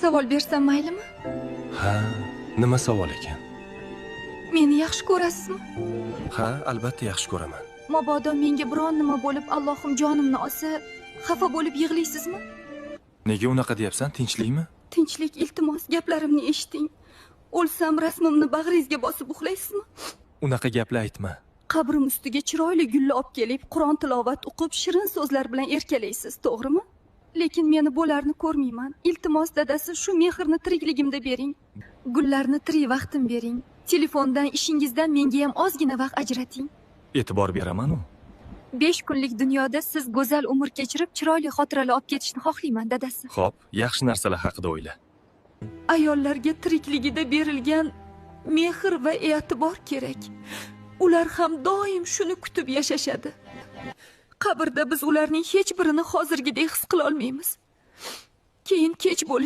Savol bersam maylimi? Ha, nima savol ekan? Meni yaxshi ko'rasizmi? Ha, albatta yaxshi ko'raman. Mabodo menga biron nima bo'lib, Allohim jonimni olsa, xafa bo'lib yig'laysizmi? Nega unaqa deyapsan? Tinchlikmi? Tinchlik, iltimos, gaplarimni eshiting. O'lsam rasmimni bag'ringizga bosib uxlaysizmi? Unaqa gaplar aytma. Qabrim ustiga chiroyli gulni olib kelib, Qur'on tilovat o'qib, shirin so'zlar bilan erkalaysiz, to'g'rimi? Lekin meni bularni ko'rmayman. Iltimos dadasi, shu mehrni tirikligimda bering. Gullarni tirik vaqtim bering. Telefondan, ishingizdan menga ham ozgina vaqt ajrating. E'tibor beraman-u. 5 kunlik dunyoda siz go'zal umr kechirib, chiroyli xotiralar olib ketishni xohlayman, dadasi. Xo'p, yaxshi narsalar haqida o'yla. Ayollarga tirikligida berilgan mehr va e'tibor kerak. Ular ham doim shuni kutib yashashadi. Qabrda biz ularning hech birini hozirgidek his qila olmaymiz. Keyin kech bo'lishi